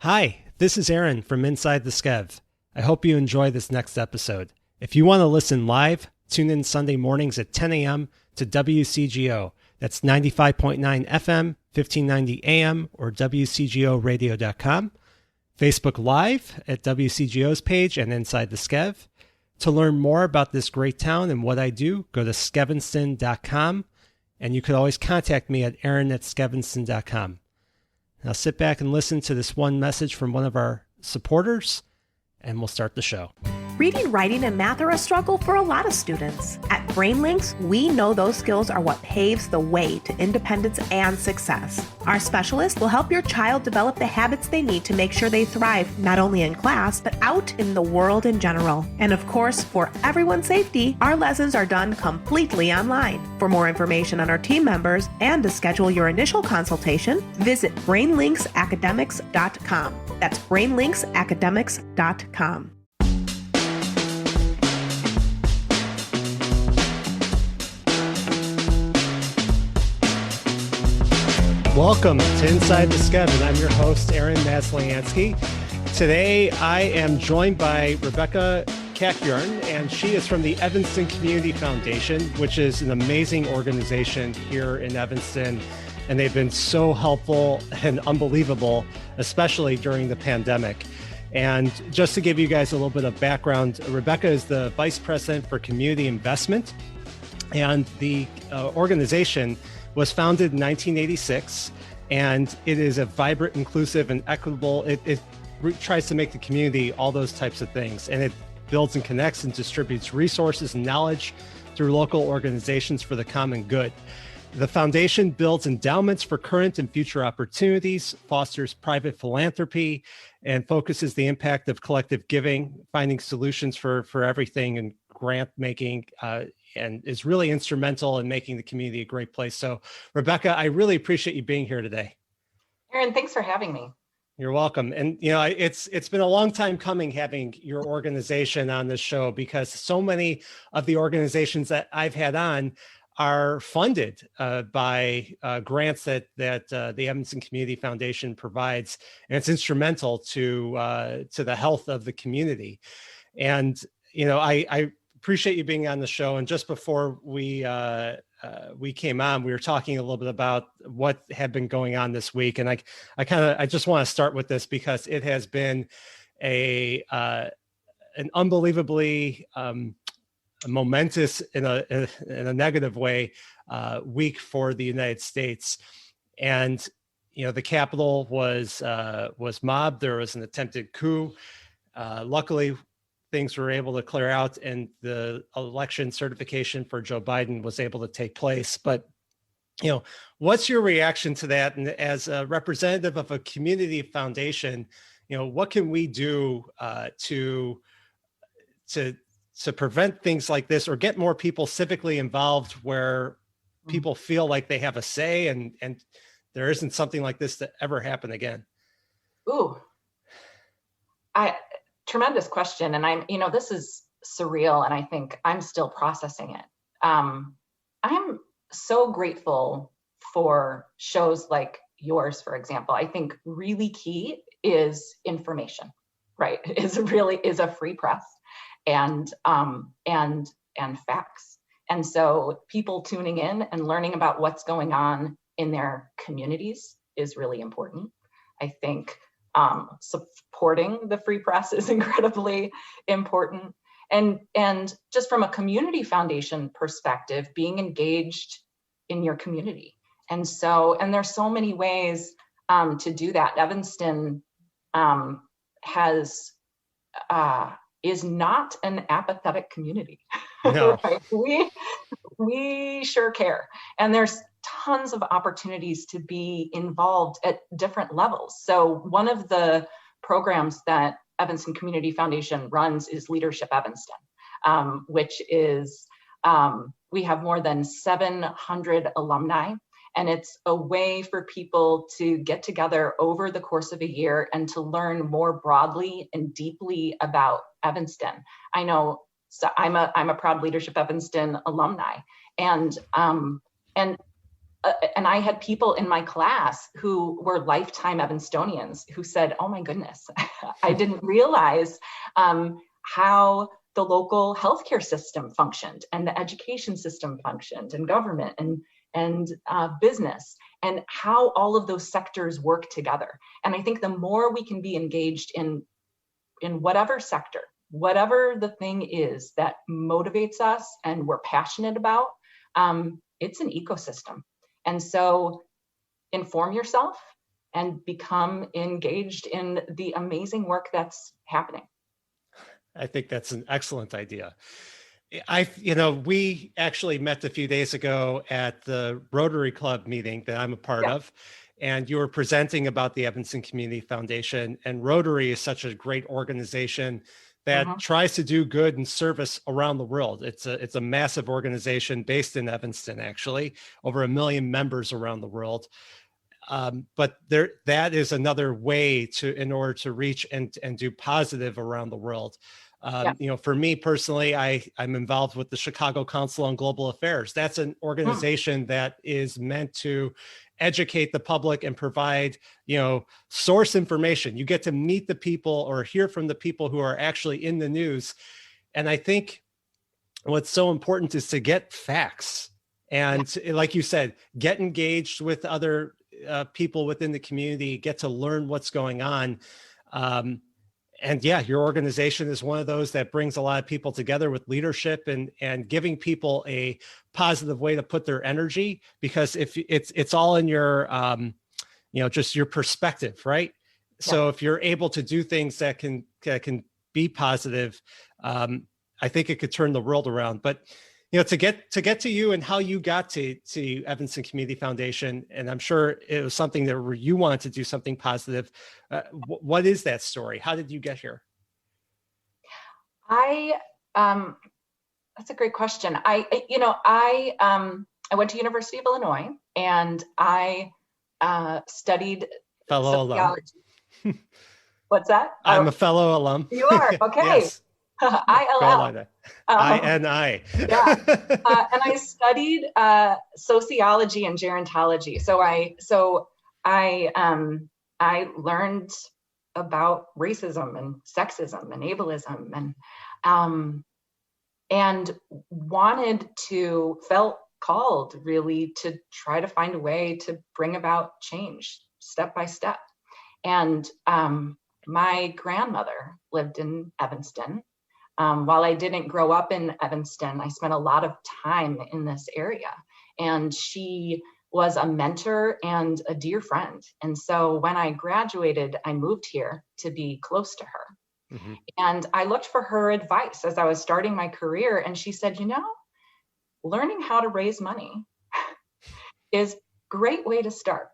Hi, this is Aaron from Inside the Skev. I hope you enjoy this next episode. If you want to listen live, tune in Sunday mornings at 10 a.m. to WCGO. That's 95.9 FM, 1590 AM, or WCGOradio.com. Facebook Live at WCGO's page and Inside the Skev. To learn more about this great town and what I do, go to skevinston.com, and you could always contact me at aaron@skevinston.com. Now sit back and listen to this one message from one of our supporters, and we'll start the show. Reading, writing, and math are a struggle for a lot of students. At BrainLinks, we know those skills are what paves the way to independence and success. Our specialists will help your child develop the habits they need to make sure they thrive not only in class, but out in the world in general. And of course, for everyone's safety, our lessons are done completely online. For more information on our team members and to schedule your initial consultation, visit brainlinksacademics.com. That's brainlinksacademics.com. Welcome to Inside the Skev, and I'm your host, Aaron Masliansky. Today, I am joined by Rebecca Cacayuran, and she is from the Evanston Community Foundation, which is an amazing organization here in Evanston, and they've been so helpful and unbelievable, especially during the pandemic. And just to give you guys a little bit of background, Rebecca is the Vice President for Community Investment, and the organization was founded in 1986, and it is a vibrant, inclusive, and equitable. It tries to make the community all those types of things, and it builds and connects and distributes resources and knowledge through local organizations for the common good. The foundation builds endowments for current and future opportunities, fosters private philanthropy, and focuses the impact of collective giving, finding solutions for everything, and grant making, and is really instrumental in making the community a great place. So, Rebecca, I really appreciate you being here today. Aaron, thanks for having me. You're welcome. And, you know, it's been a long time coming having your organization on this show, because so many of the organizations that I've had on are funded by grants that the Evanston Community Foundation provides, and it's instrumental to the health of the community. And, you know, I appreciate you being on the show. And just before we came on, we were talking a little bit about what had been going on this week. And I just want to start with this because it has been an unbelievably momentous in a negative way week for the United States. And, you know, the Capitol was mobbed. There was an attempted coup. Luckily, things were able to clear out, and the election certification for Joe Biden was able to take place. But, you know, what's your reaction to that? And as a representative of a community foundation, you know, what can we do to prevent things like this, or get more people civically involved where people feel like they have a say, and there isn't something like this to ever happen again? Ooh, tremendous question. And this is surreal, and I think I'm still processing it. I'm so grateful for shows like yours, for example. I think really key is information, right? Is a free press and facts. And so people tuning in and learning about what's going on in their communities is really important. I think supporting the free press is incredibly important. And just from a community foundation perspective, being engaged in your community. And there's so many ways to do that. Evanston is not an apathetic community. No. Right? We sure care. And there's tons of opportunities to be involved at different levels. So one of the programs that Evanston Community Foundation runs is Leadership Evanston, which is, we have more than 700 alumni, and it's a way for people to get together over the course of a year and to learn more broadly and deeply about Evanston. I know, so I'm a proud Leadership Evanston alumni, and and I had people in my class who were lifetime Evanstonians who said, oh my goodness, I didn't realize how the local healthcare system functioned and the education system functioned and government and business, and how all of those sectors work together. And I think the more we can be engaged in whatever sector, whatever the thing is that motivates us and we're passionate about, it's an ecosystem. And so inform yourself and become engaged in the amazing work that's happening. I think that's an excellent idea. We actually met a few days ago at the Rotary Club meeting that I'm a part of, and you were presenting about the Evanston Community Foundation. And Rotary is such a great organization that tries to do good and service around the world. It's a massive organization based in Evanston, actually, over 1 million members around the world. But that is another way in order to reach and do positive around the world. For me personally, I'm involved with the Chicago Council on Global Affairs. That's an organization that is meant to educate the public and provide, source information. You get to meet the people or hear from the people who are actually in the news. And I think what's so important is to get facts and, like you said, get engaged with other people within the community, get to learn what's going on. And your organization is one of those that brings a lot of people together with leadership and giving people a positive way to put their energy, because if it's all in your, just your perspective, right? Yeah. So if you're able to do things that can be positive, I think it could turn the world around. But to get to you and how you got to Evanston Community Foundation, and I'm sure it was something that you wanted to do something positive. What is that story? How did you get here? That's a great question. I went to University of Illinois and I studied sociology. Alum. What's that? I'm a fellow alum. You are? Okay. Yes. ILL. INI. Yeah. And I studied sociology and gerontology. So I learned about racism and sexism and ableism and felt called really to try to find a way to bring about change step by step. And my grandmother lived in Evanston. While I didn't grow up in Evanston, I spent a lot of time in this area, and she was a mentor and a dear friend. And so when I graduated, I moved here to be close to her. Mm-hmm. And I looked for her advice as I was starting my career. And she said, learning how to raise money is a great way to start.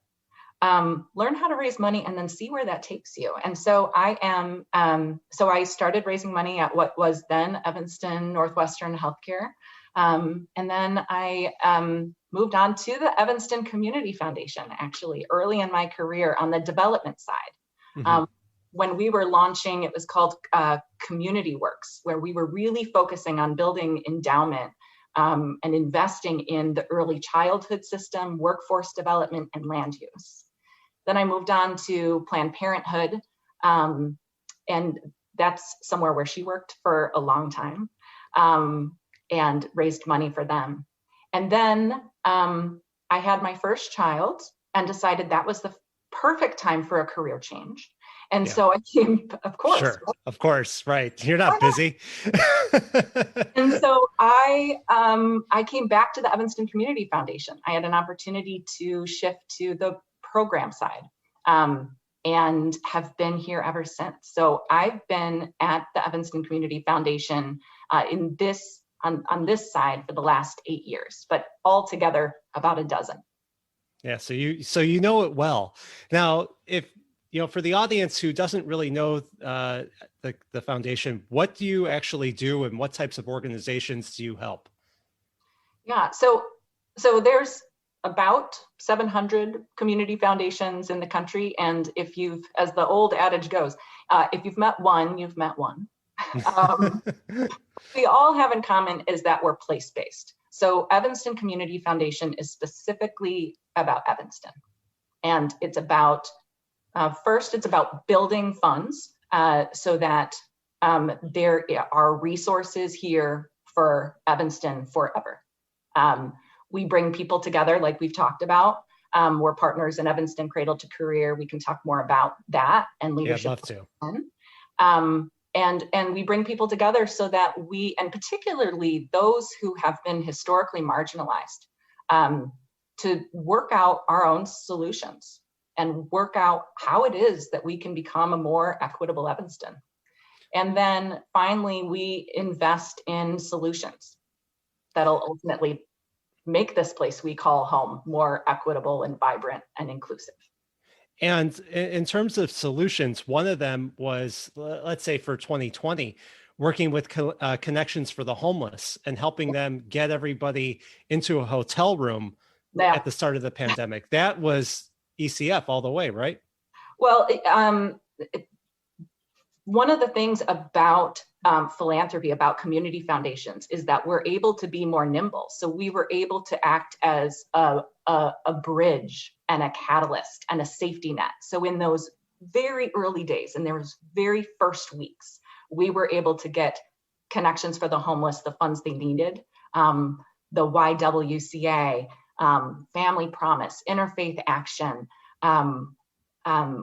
Learn how to raise money and then see where that takes you. And so I started raising money at what was then Evanston Northwestern Healthcare. And then I moved on to the Evanston Community Foundation, actually, early in my career on the development side. Mm-hmm. When we were launching, it was called Community Works, where we were really focusing on building endowment and investing in the early childhood system, workforce development, and land use. Then I moved on to Planned Parenthood, and that's somewhere where she worked for a long time, and raised money for them. And then I had my first child and decided that was the perfect time for a career change. And so I came, of course. Sure, right? Of course, right. You're not busy. And so I came back to the Evanston Community Foundation. I had an opportunity to shift to the program side, and have been here ever since. So I've been at the Evanston Community Foundation on this side for the last 8 years, but altogether about a dozen. Yeah, so you know it well. Now, if for the audience who doesn't really know the foundation, what do you actually do, and what types of organizations do you help? Yeah, so there's about 700 community foundations in the country. And as the old adage goes, if you've met one, you've met one. We all have in common is that we're place-based. So Evanston Community Foundation is specifically about Evanston. And it's about, first, it's about building funds so that there are resources here for Evanston forever. We bring people together like we've talked about. We're partners in Evanston Cradle to Career. We can talk more about that and leadership. Yeah, I'd love to. And we bring people together so that we, and particularly those who have been historically marginalized, to work out our own solutions and work out how it is that we can become a more equitable Evanston. And then finally, we invest in solutions that'll ultimately make this place we call home more equitable and vibrant and inclusive. And in terms of solutions, one of them was, let's say for 2020, working with Connections for the Homeless and helping them get everybody into a hotel room at the start of the pandemic. That was ECF all the way, right? Well, one of the things about philanthropy, about community foundations, is that we're able to be more nimble. So we were able to act as a bridge and a catalyst and a safety net. So in those very early days, in those very first weeks, we were able to get Connections for the Homeless the funds they needed, the YWCA, Family Promise, Interfaith Action.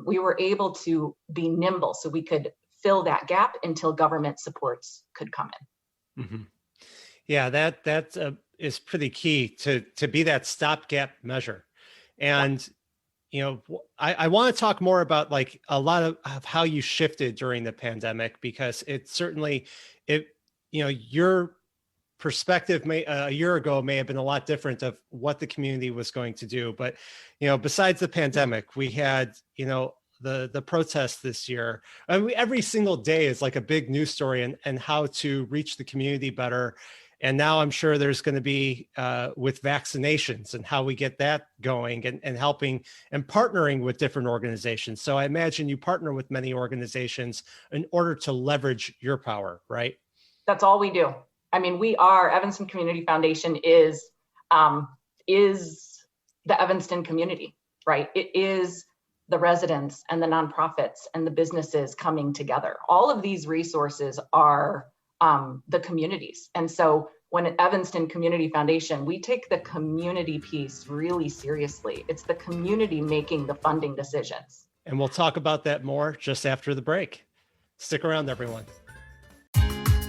We were able to be nimble so we could fill that gap until government supports could come in. Mm-hmm. Yeah, that is pretty key to be that stopgap measure. And, I want to talk more about like a lot of how you shifted during the pandemic, because it certainly, your perspective a year ago may have been a lot different of what the community was going to do. But, besides the pandemic, we had, the protests this year. I mean, every single day is like a big news story and how to reach the community better. And now I'm sure there's going to be with vaccinations and how we get that going and helping and partnering with different organizations. So I imagine you partner with many organizations in order to leverage your power, right? That's all we do. I mean, Evanston Community Foundation is the Evanston community, right? It is the residents and the nonprofits and the businesses coming together. All of these resources are the communities. And so when at Evanston Community Foundation, we take the community piece really seriously. It's the community making the funding decisions. And we'll talk about that more just after the break. Stick around, everyone.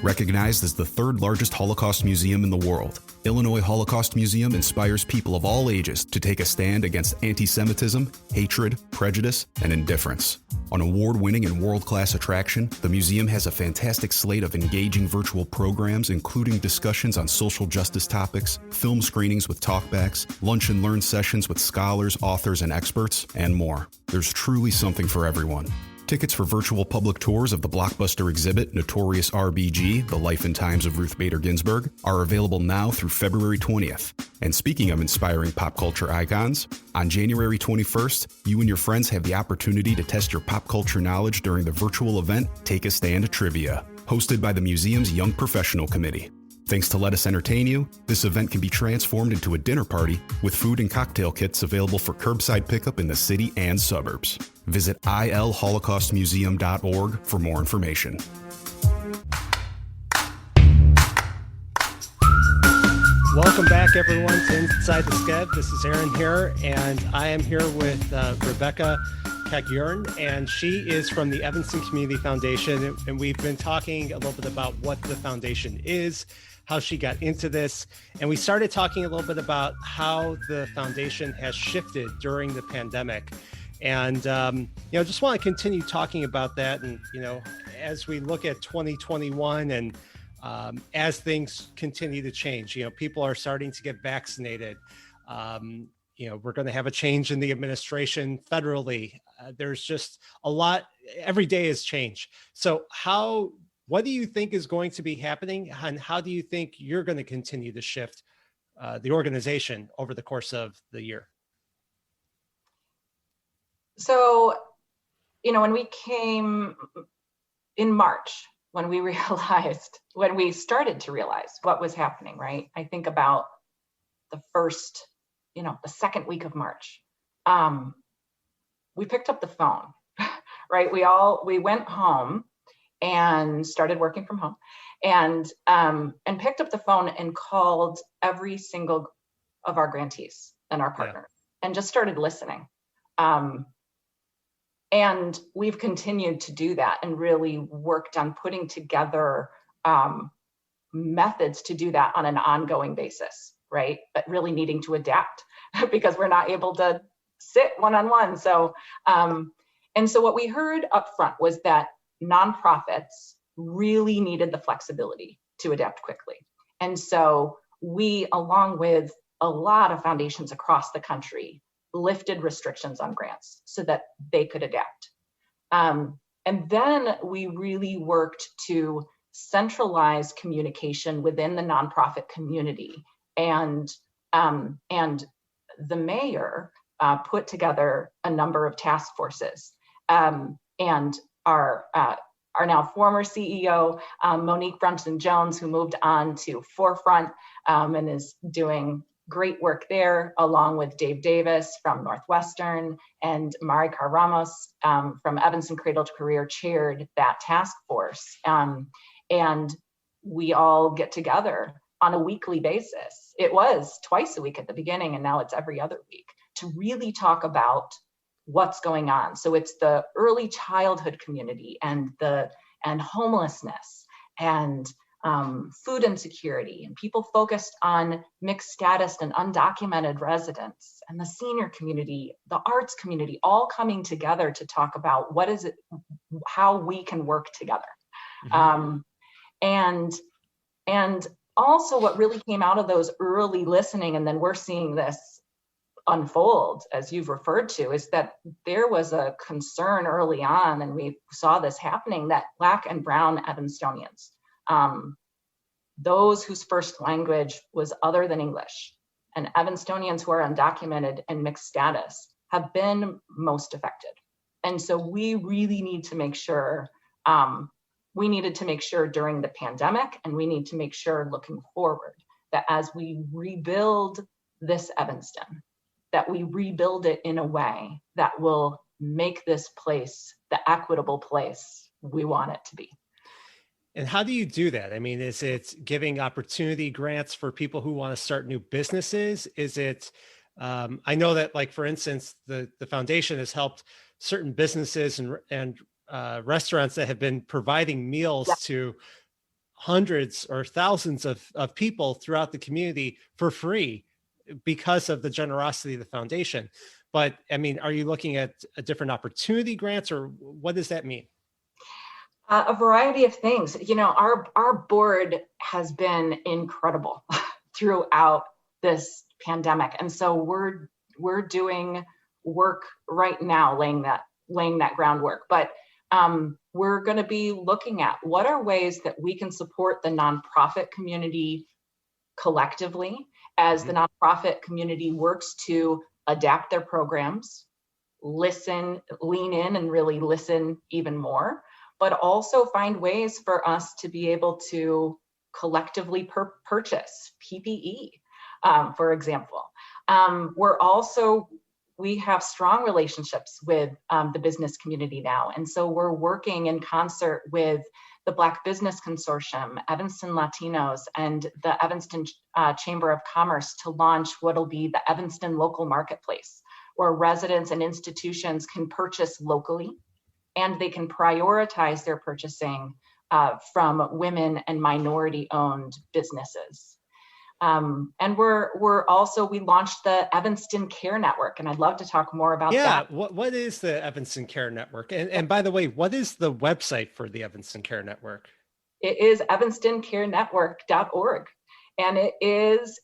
Recognized as the third largest Holocaust museum in the world, Illinois Holocaust Museum inspires people of all ages to take a stand against anti-Semitism, hatred, prejudice, and indifference. An award-winning and world-class attraction, the museum has a fantastic slate of engaging virtual programs, including discussions on social justice topics, film screenings with talkbacks, lunch and learn sessions with scholars, authors, and experts, and more. There's truly something for everyone. Tickets for virtual public tours of the blockbuster exhibit Notorious RBG, The Life and Times of Ruth Bader Ginsburg, are available now through February 20th. And speaking of inspiring pop culture icons, on January 21st, you and your friends have the opportunity to test your pop culture knowledge during the virtual event Take a Stand Trivia, hosted by the museum's Young Professional Committee. Thanks to Let Us Entertain You, this event can be transformed into a dinner party with food and cocktail kits available for curbside pickup in the city and suburbs. Visit ilholocaustmuseum.org for more information. Welcome back, everyone, to Inside the Skev. This is Aaron here, and I am here with Rebecca Cacayuran, and she is from the Evanston Community Foundation, and we've been talking a little bit about what the foundation is, how she got into this, and we started talking a little bit about how the foundation has shifted during the pandemic. And, just want to continue talking about that. And, as we look at 2021 and as things continue to change, people are starting to get vaccinated. We're going to have a change in the administration federally. There's just a lot. Every day is change. So what do you think is going to be happening? And how do you think you're going to continue to shift the organization over the course of the year? So, when we came in March, when we started to realize what was happening, right? I think about the first, the second week of March, we picked up the phone, right? We went home and started working from home, and picked up the phone and called every single of our grantees and our partners, and just started listening. And we've continued to do that and really worked on putting together methods to do that on an ongoing basis, right? But really needing to adapt because we're not able to sit one-on-one. So, and so what we heard up front was that nonprofits really needed the flexibility to adapt quickly. And so we, along with a lot of foundations across the country, lifted restrictions on grants so that they could adapt. And then we really worked to centralize communication within the nonprofit community. And the mayor put together a number of task forces. And our now former CEO, Monique Brunson-Jones, who moved on to Forefront and is doing great work there, along with Dave Davis from Northwestern and Mari Ramos from Evanston Cradle to Career, chaired that task force. And we all get together on a weekly basis. It was twice a week at the beginning, and now it's every other week, to really talk about what's going on. So it's the early childhood community and homelessness and food insecurity, and people focused on mixed status and undocumented residents, and the senior community, the arts community, all coming together to talk about what is it, how we can work together. Mm-hmm. And also what really came out of those early listening, and then we're seeing this unfold, as you've referred to, is that there was a concern early on, and we saw this happening, that Black and Brown Evanstonians, those whose first language was other than English, and Evanstonians who are undocumented and mixed status, have been most affected. And so we really need to make sure, we needed to make sure during the pandemic, and we need to make sure looking forward, that as we rebuild this Evanston, that we rebuild it in a way that will make this place the equitable place we want it to be. And how do you do that? I mean, is it giving opportunity grants for people who want to start new businesses? Is it, I know that, like, for instance, the foundation has helped certain businesses and restaurants that have been providing meals to hundreds or thousands of people throughout the community for free because of the generosity of the foundation. But I mean, are you looking at a different opportunity grants, or what does that mean? A variety of things. You know, our board has been incredible throughout this pandemic, and so we're doing work right now, laying that groundwork. But we're going to be looking at what are ways that we can support the nonprofit community collectively, as the nonprofit community works to adapt their programs, listen, lean in and really listen even more, but also find ways for us to be able to collectively purchase PPE, for example. We have strong relationships with the business community now. And so we're working in concert with the Black Business Consortium, Evanston Latinos, and the Evanston Chamber of Commerce to launch what'll be the Evanston Local Marketplace, where residents and institutions can purchase locally, and they can prioritize their purchasing from women and minority-owned businesses. And we launched the Evanston Care Network, and I'd love to talk more about that. Yeah, what is the Evanston Care Network? And by the way, what is the website for the Evanston Care Network? It is evanstoncarenetwork.org. And it is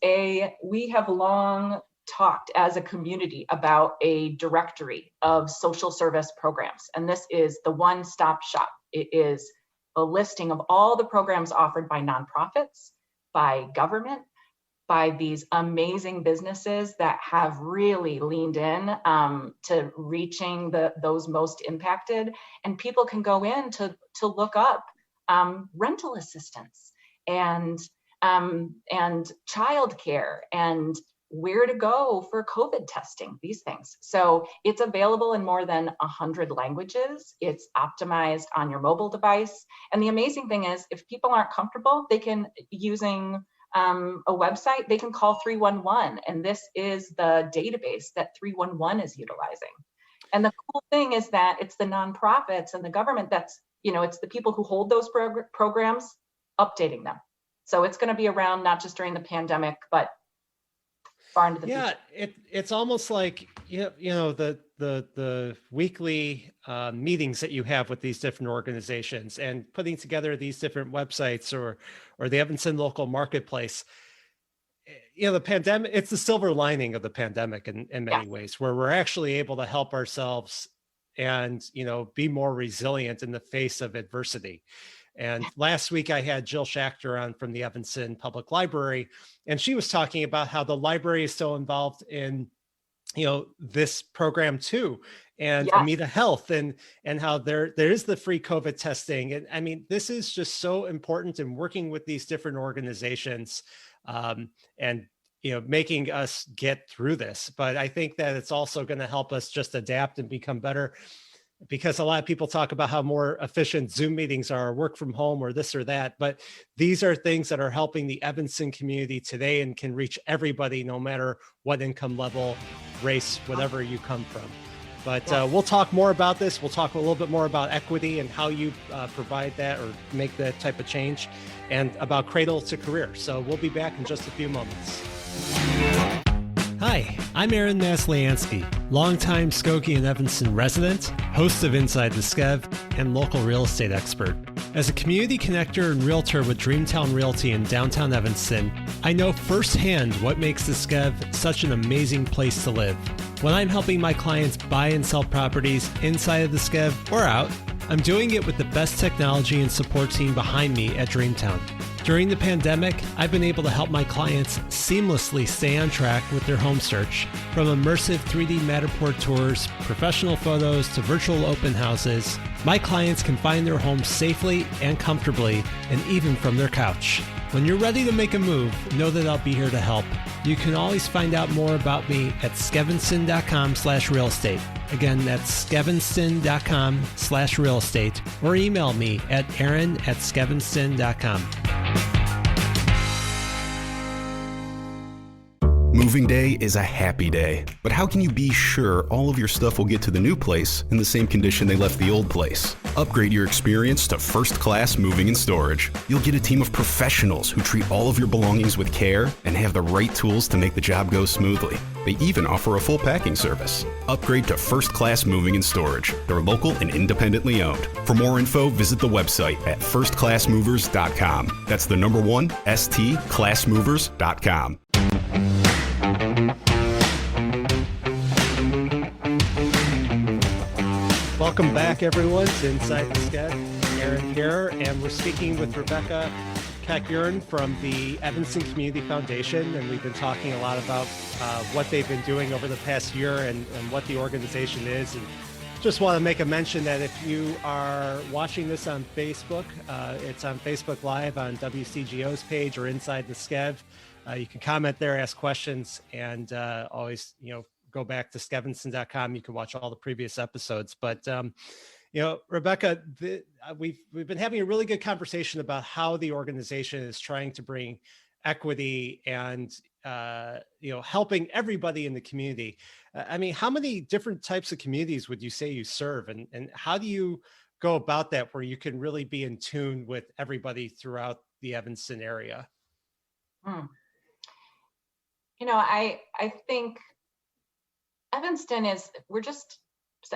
we have long talked as a community about a directory of social service programs. And this is the one-stop shop. It is a listing of all the programs offered by nonprofits, by government, by these amazing businesses that have really leaned in to reaching those most impacted. And people can go in to look up rental assistance and childcare and where to go for COVID testing, these things. So it's available in more than 100 languages. It's optimized on your mobile device. And the amazing thing is, if people aren't comfortable, they can, using a website, they can call 311. And this is the database that 311 is utilizing. And the cool thing is that it's the nonprofits and the government that's, it's the people who hold those programs updating them. So it's going to be around not just during the pandemic, but far into the future. It's almost like the weekly meetings that you have with these different organizations and putting together these different websites or the Evanston local marketplace. The pandemic, it's the silver lining of the pandemic in many ways, where we're actually able to help ourselves and be more resilient in the face of adversity. And last week I had Jill Schachter on from the Evanston Public Library, and she was talking about how the library is still involved in, this program too, and Amita Health, and how there is the free COVID testing. And I mean, this is just so important in working with these different organizations, and making us get through this. But I think that it's also going to help us just adapt and become better, because a lot of people talk about how more efficient Zoom meetings are, work from home, or this or that. But these are things that are helping the Evanston community today and can reach everybody, no matter what income level, race, whatever you come from. But we'll talk more about this. We'll talk a little bit more about equity and how you provide that or make that type of change, and about cradle to career. So we'll be back in just a few moments. Hi, I'm Aaron Masliansky, longtime Skokie and Evanston resident, host of Inside the Skev, and local real estate expert. As a community connector and realtor with Dreamtown Realty in downtown Evanston, I know firsthand what makes the Skev such an amazing place to live. When I'm helping my clients buy and sell properties inside of the Skev or out, I'm doing it with the best technology and support team behind me at Dreamtown. During the pandemic, I've been able to help my clients seamlessly stay on track with their home search, from immersive 3D Matterport tours, professional photos, to virtual open houses. My clients can find their homes safely and comfortably, and even from their couch. When you're ready to make a move, know that I'll be here to help. You can always find out more about me at skevinston.com/real estate. Again, that's skevinston.com/real estate, or email me at aaron@skevinston.com. Moving day is a happy day, but how can you be sure all of your stuff will get to the new place in the same condition they left the old place? Upgrade your experience to first-class moving and storage. You'll get a team of professionals who treat all of your belongings with care and have the right tools to make the job go smoothly. They even offer a full packing service. Upgrade to first-class moving and storage. They're local and independently owned. For more info, visit the website at firstclassmovers.com. That's the number one, stclassmovers.com. Welcome back, everyone, to Inside the Skev. Aaron here, and we're speaking with Rebecca Cacayuran from the Evanston Community Foundation, and we've been talking a lot about what they've been doing over the past year and what the organization is. And just want to make a mention that if you are watching this on Facebook, it's on Facebook Live on WCGO's page or Inside the Skev. You can comment there, ask questions, and always, go back to skevinston.com. You can watch all the previous episodes. But, Rebecca, we've been having a really good conversation about how the organization is trying to bring equity and, helping everybody in the community. I mean, how many different types of communities would you say you serve? And how do you go about that where you can really be in tune with everybody throughout the Evanston area? I think Evanston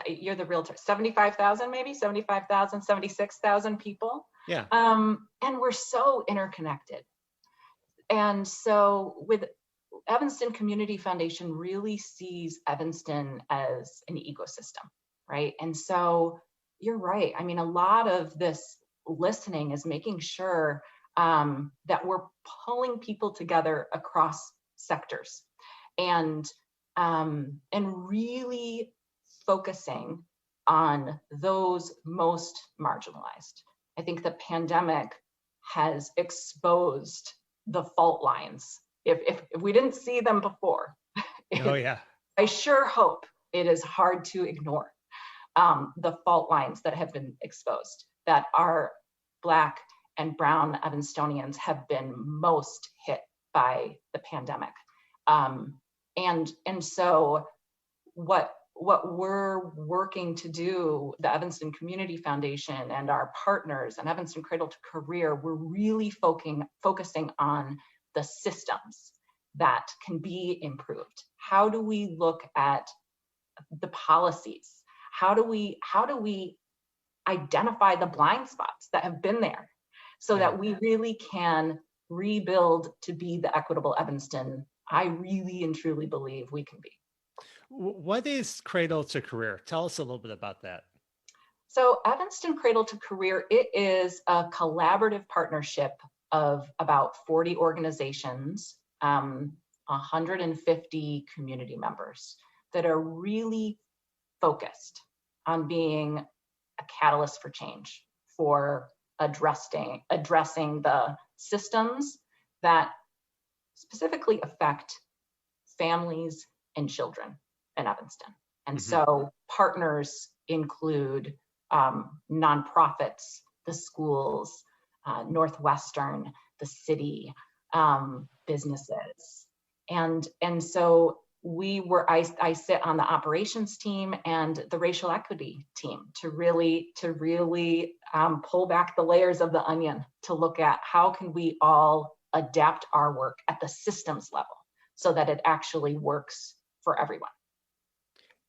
you're the realtor, 75,000, maybe 75,000, 76,000 people. Yeah. And we're so interconnected. And so with Evanston Community Foundation really sees Evanston as an ecosystem, right? And so you're right. I mean, a lot of this listening is making sure that we're pulling people together across sectors and really focusing on those most marginalized. I think the pandemic has exposed the fault lines if we didn't see them before, Oh yeah. I sure hope it is hard to ignore the fault lines that have been exposed, that our Black and Brown Evanstonians have been most hit by the pandemic. And so what we're working to do, the Evanston Community Foundation and our partners and Evanston Cradle to Career, we're really focusing on the systems that can be improved. How do we look at the policies? How do we identify the blind spots that have been there so that we really can rebuild to be the equitable Evanston I really and truly believe we can be? What is Cradle to Career? Tell us a little bit about that. So Evanston Cradle to Career, it is a collaborative partnership of about 40 organizations, 150 community members that are really focused on being a catalyst for change, for addressing the systems that specifically affect families and children in Evanston. And so partners include nonprofits, the schools, Northwestern, the city, businesses. And so I sit on the operations team and the racial equity team to really pull back the layers of the onion to look at how can we all adapt our work at the systems level so that it actually works for everyone.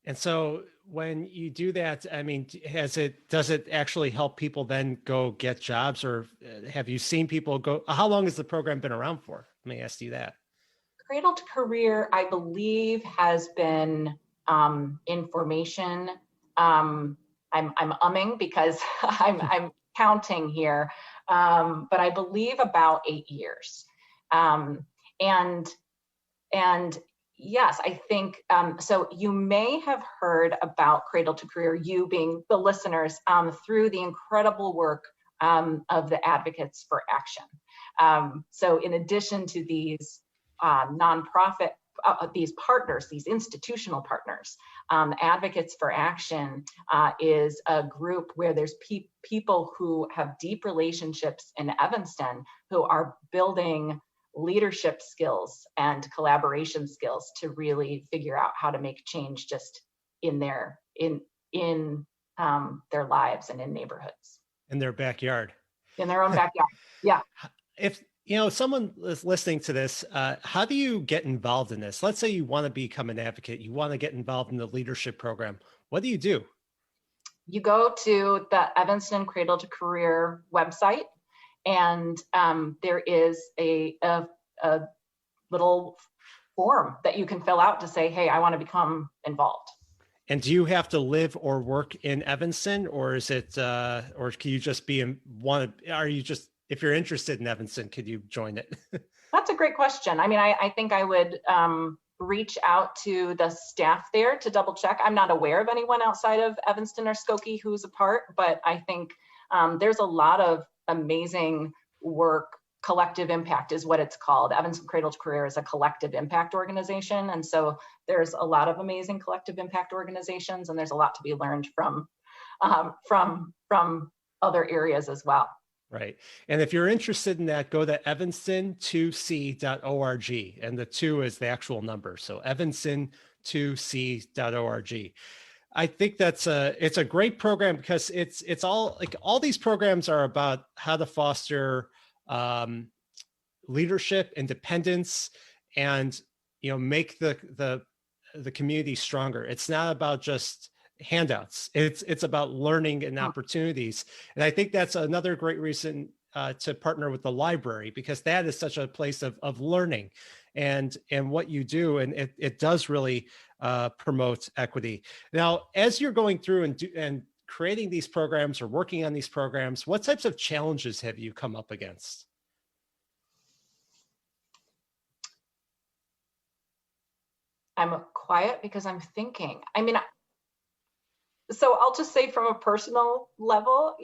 And so when you do that, I mean, does it actually help people then go get jobs, or have you seen people go? How long has the program been around for? Let me ask you that. Cradle to Career, I believe, has been in formation. I'm umming because I'm counting here, but I believe about 8 years. And yes, I think so. You may have heard about Cradle to Career, you being the listeners, through the incredible work of the Advocates for Action. So in addition to these nonprofit, these partners, these institutional partners, Advocates for Action is a group where there's people who have deep relationships in Evanston who are building leadership skills and collaboration skills to really figure out how to make change just in their lives and in neighborhoods. In their backyard. In their own backyard. Yeah. If someone is listening to this, how do you get involved in this? Let's say you want to become an advocate, you want to get involved in the leadership program. What do you do? You go to the Evanston Cradle to Career website, and there is a little form that you can fill out to say, hey, I want to become involved. And do you have to live or work in Evanston, or is it, or can you just be if you're interested in Evanston, could you join it? That's a great question. I mean, I think I would reach out to the staff there to double check. I'm not aware of anyone outside of Evanston or Skokie who's a part, but I think there's a lot of amazing work. Collective Impact is what it's called. Evanston Cradle to Career is a collective impact organization. And so there's a lot of amazing collective impact organizations, and there's a lot to be learned from other areas as well. Right. And if you're interested in that, go to evanston2c.org, and the 2 is the actual number. So evanston2c.org. I think it's a great program because it's all these programs are about how to foster leadership, independence, and make the community stronger. It's not about just handouts. It's about learning and opportunities. And I think that's another great reason to partner with the library, because that is such a place of learning and what you do. And it does really promote equity. Now, as you're going through and creating these programs or working on these programs, what types of challenges have you come up against? I'm quiet because I'm thinking. I mean, So I'll just say from a personal level,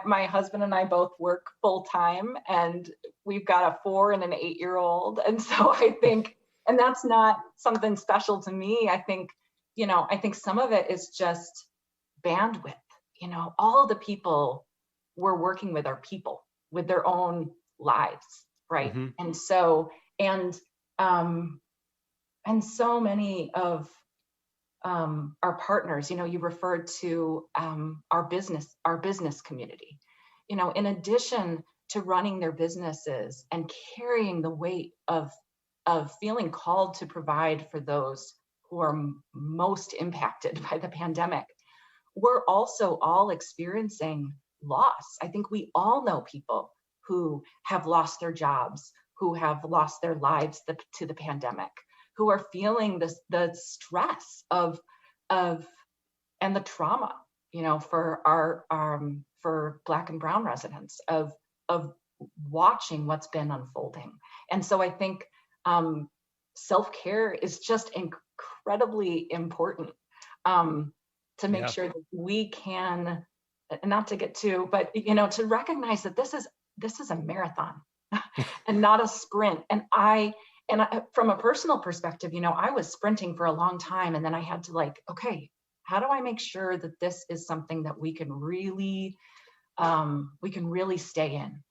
my husband and I both work full time, and we've got a 4 and an 8-year-old. And so I think, and that's not something special to me. I think some of it is just bandwidth. All of the people we're working with are people with their own lives, right? Mm-hmm. And so, and so many of our partners, you referred to our business community, in addition to running their businesses and carrying the weight of feeling called to provide for those who are most impacted by the pandemic. We're also all experiencing loss. I think we all know people who have lost their jobs, who have lost their lives to the pandemic, who are feeling the stress of and the trauma, for our for Black and Brown residents of watching what's been unfolding. And so I think self-care is just incredibly important to make sure that we can, not to get too, but to recognize that this is a marathon and not a sprint. And I, from a personal perspective, I was sprinting for a long time, and then I had to okay, how do I make sure that this is something that we can really stay in?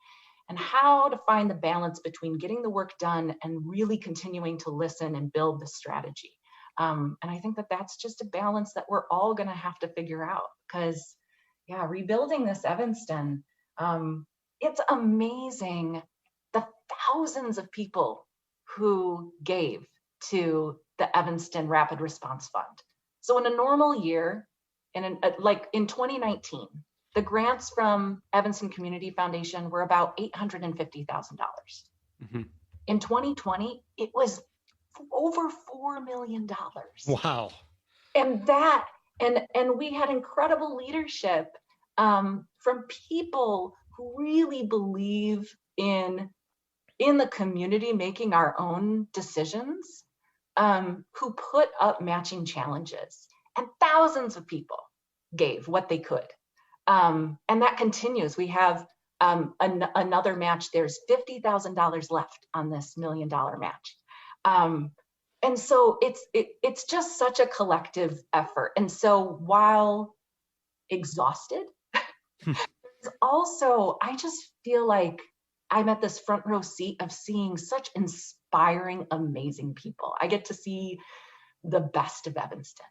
And how to find the balance between getting the work done and really continuing to listen and build the strategy. And I think that that's just a balance that we're all going to have to figure out, because rebuilding this Evanston, it's amazing the thousands of people who gave to the Evanston Rapid Response Fund. So in a normal year, in 2019, the grants from Evanston Community Foundation were about $850,000. Mm-hmm. In 2020, it was over $4 million. Wow. And we had incredible leadership from people who really believe in the community making our own decisions, who put up matching challenges, and thousands of people gave what they could. And that continues. We have another match. There's $50,000 left on this $1 million match. And so it's just such a collective effort. And so while exhausted, also, I just feel like I'm at this front row seat of seeing such inspiring, amazing people. I get to see the best of Evanston.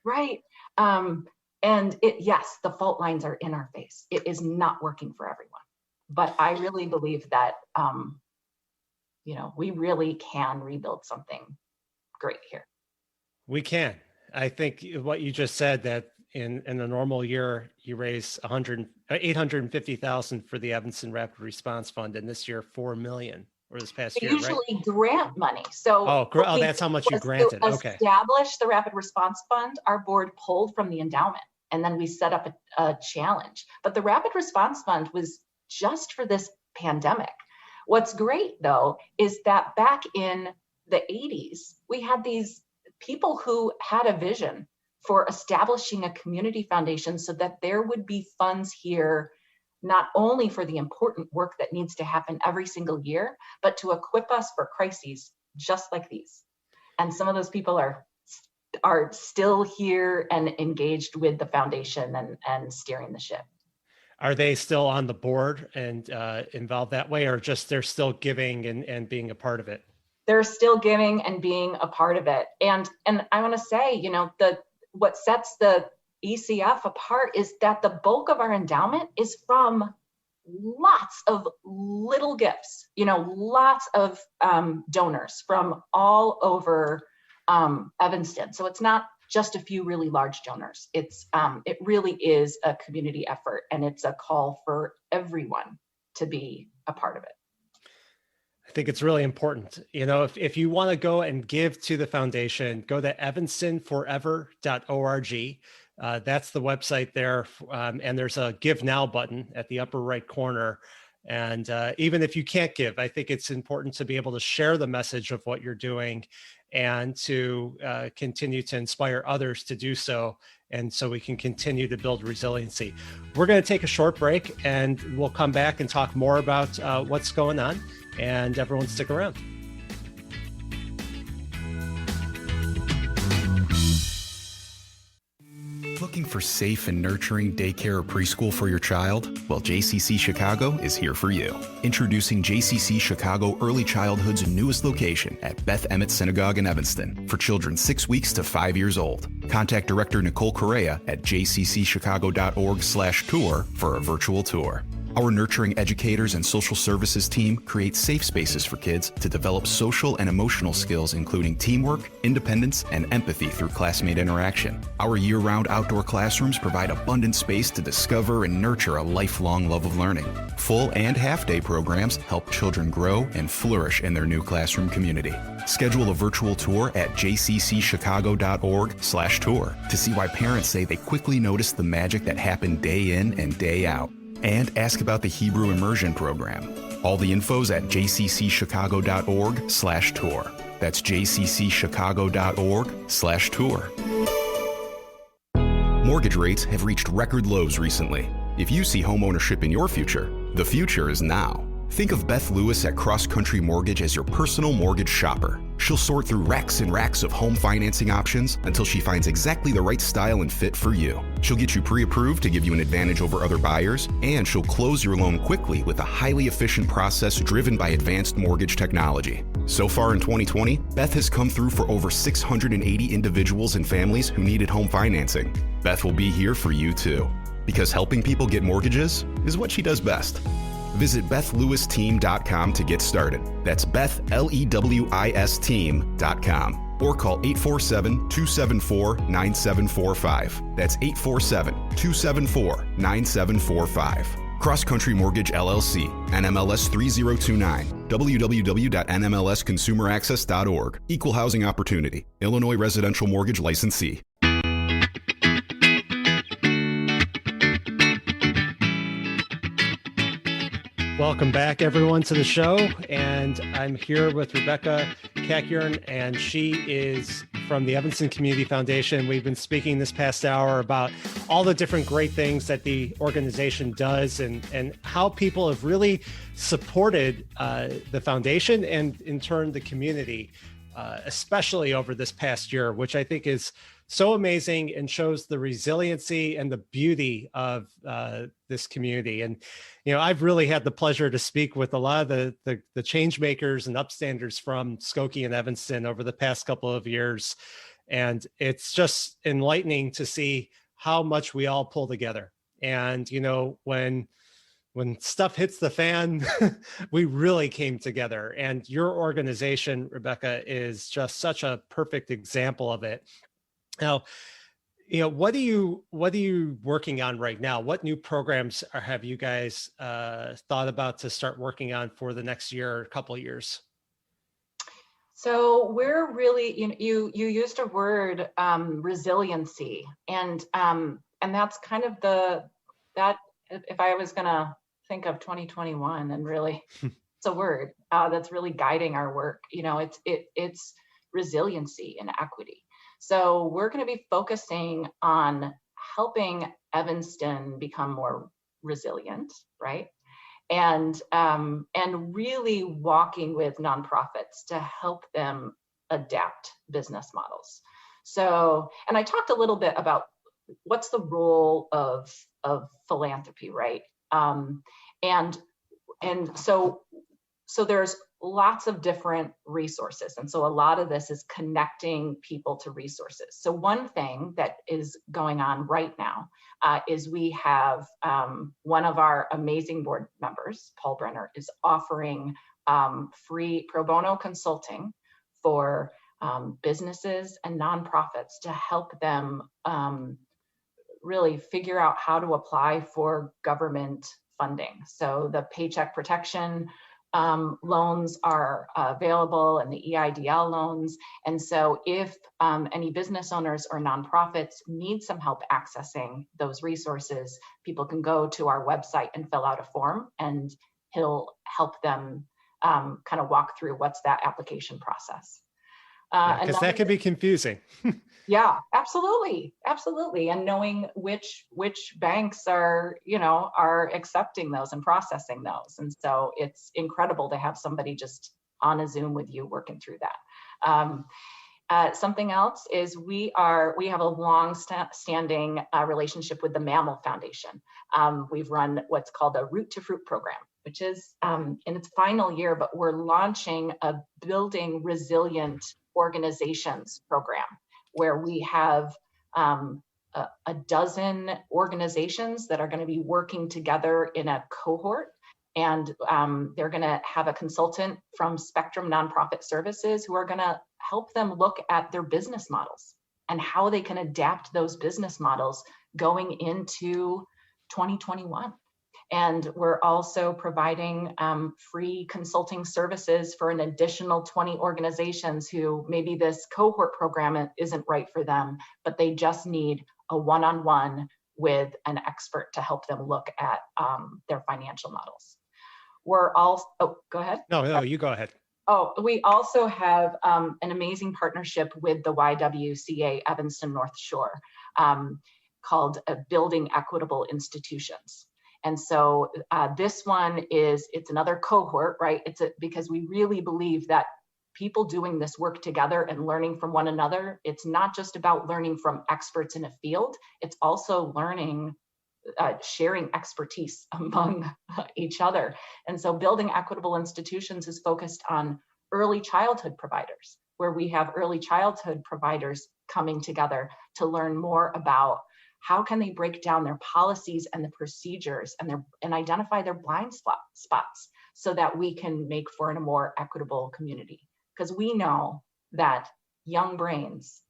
Right. And yes, the fault lines are in our face. It is not working for everyone. But I really believe that, we really can rebuild something great here. We can. I think what you just said, that in a normal year, you raise $850,000 for the Evanston Rapid Response Fund, and this year, $4 million, or this past year, usually right? Grant money. So that's how much you granted. Okay. To establish the Rapid Response Fund, our board pulled from the endowment, and then we set up a challenge. But the Rapid Response Fund was just for this pandemic. What's great, though, is that back in the 80s, we had these people who had a vision for establishing a community foundation so that there would be funds here, not only for the important work that needs to happen every single year, but to equip us for crises just like these. And some of those people are still here and engaged with the foundation and steering the ship. Are they still on the board and involved that way, or just they're still giving and being a part of it? They're still giving and being a part of it. And I want to say, what sets the ECF apart is that the bulk of our endowment is from lots of little gifts, lots of donors from all over Evanston. So it's not just a few really large donors. It really is a community effort, and it's a call for everyone to be a part of it. I think it's really important. If you want to go and give to the foundation, go to evanstonforever.org. That's the website there. And there's a Give Now button at the upper right corner. And even if you can't give, I think it's important to be able to share the message of what you're doing and to continue to inspire others to do so. And so we can continue to build resiliency. We're going to take a short break and we'll come back and talk more about what's going on, and everyone stick around. Looking for safe and nurturing daycare or preschool for your child? Well, JCC Chicago is here for you. Introducing JCC Chicago Early Childhood's newest location at Beth Emmet Synagogue in Evanston for children 6 weeks to 5 years old. Contact Director Nicole Correa at jccchicago.org/tour for a virtual tour. Our nurturing educators and social services team create safe spaces for kids to develop social and emotional skills, including teamwork, independence, and empathy through classmate interaction. Our year-round outdoor classrooms provide abundant space to discover and nurture a lifelong love of learning. Full and half-day programs help children grow and flourish in their new classroom community. Schedule a virtual tour at jccchicago.org/tour to see why parents say they quickly notice the magic that happened day in and day out. And ask about the Hebrew Immersion Program. All the info's at jccchicago.org/tour. That's jccchicago.org/tour. Mortgage rates have reached record lows recently. If you see homeownership in your future, the future is now. Think of Beth Lewis at Cross Country Mortgage as your personal mortgage shopper. She'll sort through racks and racks of home financing options until she finds exactly the right style and fit for you. She'll get you pre-approved to give you an advantage over other buyers, and she'll close your loan quickly with a highly efficient process driven by advanced mortgage technology. So far in 2020, Beth has come through for over 680 individuals and families who needed home financing. Beth will be here for you too, because helping people get mortgages is what she does best. Visit BethLewisTeam.com to get started. That's BethLewiS Team.com. Or call 847-274-9745. That's 847-274-9745. Cross Country Mortgage LLC, NMLS 3029, www.nmlsconsumeraccess.org. Equal housing opportunity. Illinois Residential Mortgage Licensee. Welcome back, everyone, to the show. And I'm here with Rebecca Cacayuran, and she is from the Evanston Community Foundation. We've been speaking this past hour about all the different great things that the organization does and how people have really supported the foundation and, in turn, the community, especially over this past year, which I think is so amazing and shows the resiliency and the beauty of this community. And, you know, I've really had the pleasure to speak with a lot of the change makers and upstanders from Skokie and Evanston over the past couple of years. And it's just enlightening to see how much we all pull together. And, you know, when stuff hits the fan, we really came together. And your organization, Rebecca, is just such a perfect example of it. Now, you know, what are you working on right now? What new programs have you guys thought about to start working on for the next year or couple of years? So we're really, you used a word, resiliency, and that's kind of that if I was gonna think of 2021 and really, it's a word that's really guiding our work. You know, it's resiliency and equity. So we're going to be focusing on helping Evanston become more resilient, right? And really walking with nonprofits to help them adapt business models. So, and I talked a little bit about what's the role of philanthropy, right? And so there's lots of different resources. And so a lot of this is connecting people to resources. So one thing that is going on right now is we have one of our amazing board members, Paul Brenner, is offering free pro bono consulting for businesses and nonprofits to help them really figure out how to apply for government funding. So the Paycheck Protection loans are available, and the EIDL loans. And so if any business owners or nonprofits need some help accessing those resources, people can go to our website and fill out a form, and he'll help them kind of walk through what's that application process. Because that can be confusing. Yeah, absolutely. Absolutely. And knowing which banks are, are accepting those and processing those. And so it's incredible to have somebody just on a Zoom with you working through that. Something else is we have a long standing relationship with the Mammal Foundation. We've run what's called a Root to Fruit program, which is in its final year, but we're launching a Building Resilient Organizations program, where we have a dozen organizations that are going to be working together in a cohort. And they're going to have a consultant from Spectrum Nonprofit Services who are going to help them look at their business models and how they can adapt those business models going into 2021. And we're also providing free consulting services for an additional 20 organizations who maybe this cohort program isn't right for them, but they just need a one-on-one with an expert to help them look at their financial models. We're also, go ahead. No, you go ahead. Oh, we also have an amazing partnership with the YWCA Evanston North Shore called Building Equitable Institutions. And so this one it's another cohort, right? Because we really believe that people doing this work together and learning from one another, it's not just about learning from experts in a field, it's also learning, sharing expertise among each other. And so Building Equitable Institutions is focused on early childhood providers, where we have early childhood providers coming together to learn more about how can they break down their policies and the procedures and identify their blind spots so that we can make for a more equitable community. Because we know that young brains,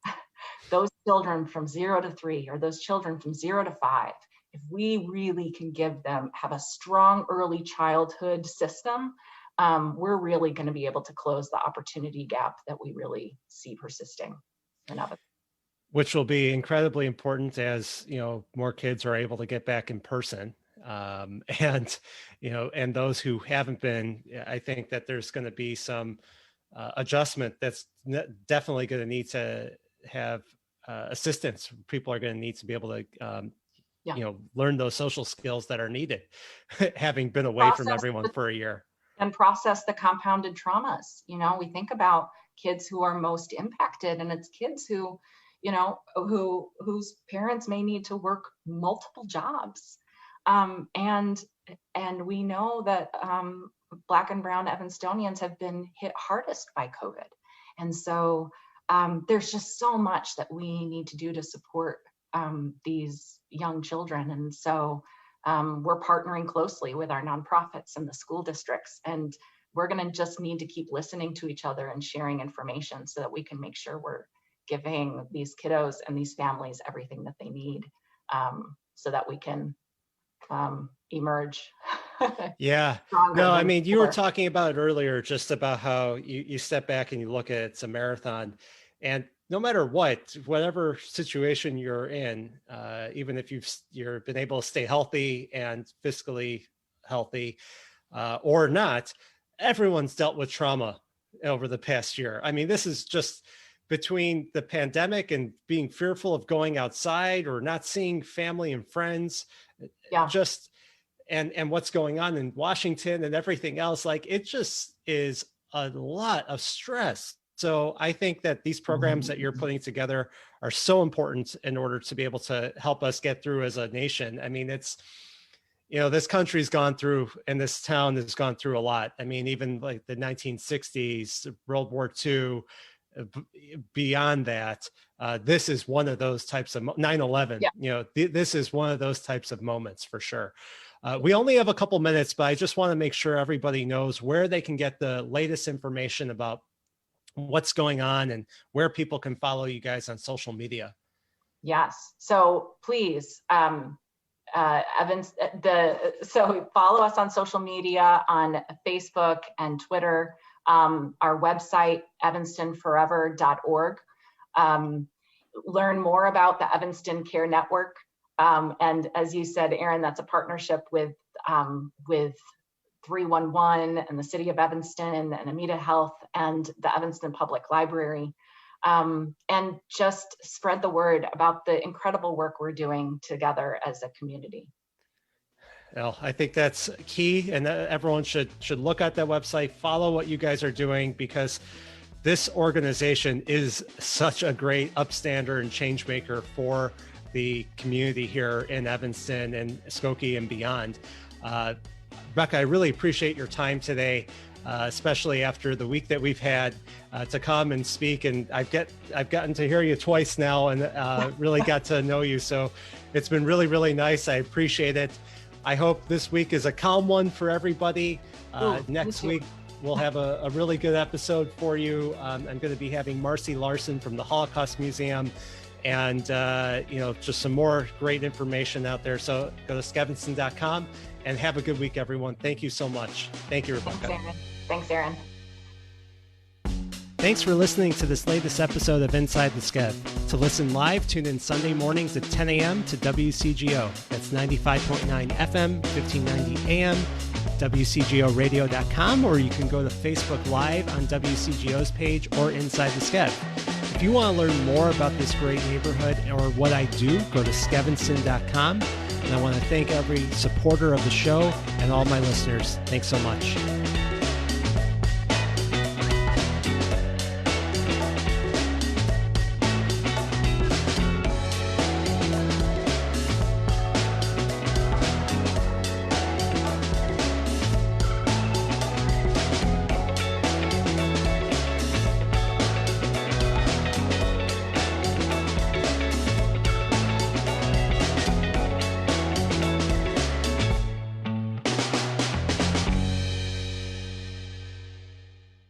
those children from 0 to 3 or those children from 0 to 5, if we really can have a strong early childhood system, we're really going to be able to close the opportunity gap that we really see persisting in Evanston. Which will be incredibly important as, more kids are able to get back in person. And those who haven't been, I think that there's going to be some adjustment that's definitely going to need to have assistance. People are going to need to be able to, learn those social skills that are needed, having been away from everyone for a year. And process the compounded traumas. We think about kids who are most impacted, and it's kids who, whose parents may need to work multiple jobs. And we know that Black and Brown Evanstonians have been hit hardest by COVID. And so there's just so much that we need to do to support these young children. And so we're partnering closely with our nonprofits and the school districts, and we're going to just need to keep listening to each other and sharing information so that we can make sure we're giving these kiddos and these families everything that they need, so that we can emerge. Yeah. No, I mean, you were talking about it earlier, just about how you step back and you look at it's a marathon, and no matter whatever situation you're in, even if you've been able to stay healthy and fiscally healthy or not, everyone's dealt with trauma over the past year. I mean, this is just between the pandemic and being fearful of going outside or not seeing family and friends, and what's going on in Washington and everything else. Like, it just is a lot of stress. So I think that these programs that you're putting together are so important in order to be able to help us get through as a nation. I mean, it's, this country's gone through, and this town has gone through a lot. I mean, even like the 1960s, World War II, beyond that, this is one of those types of 9/11. This is one of those types of moments for sure. We only have a couple minutes, but I just want to make sure everybody knows where they can get the latest information about what's going on and where people can follow you guys on social media. Yes. So please, so follow us on social media, on Facebook and Twitter, our website, evanstonforever.org. Learn more about the Evanston Care Network. And as you said, Erin, that's a partnership with 311 and the City of Evanston and Amita Health and the Evanston Public Library. and just spread the word about the incredible work we're doing together as a community. Well, I think that's key, and everyone should look at that website, follow what you guys are doing, because this organization is such a great upstander and change maker for the community here in Evanston and Skokie and beyond. Rebecca, I really appreciate your time today, especially after the week that we've had to come and speak. And I've gotten to hear you twice now, and really got to know you. So it's been really, really nice. I appreciate it. I hope this week is a calm one for everybody. Next week, we'll have a really good episode for you. I'm going to be having Marcy Larson from the Holocaust Museum, and just some more great information out there. So go to skevinson.com and have a good week, everyone. Thank you so much. Thank you, Rebecca. Thanks, Aaron. Thanks for listening to this latest episode of Inside the Skev. To listen live, tune in Sunday mornings at 10 a.m. to WCGO. That's 95.9 FM, 1590 AM, WCGOradio.com, or you can go to Facebook Live on WCGO's page or Inside the Skev. If you want to learn more about this great neighborhood or what I do, go to skevinson.com. And I want to thank every supporter of the show and all my listeners. Thanks so much.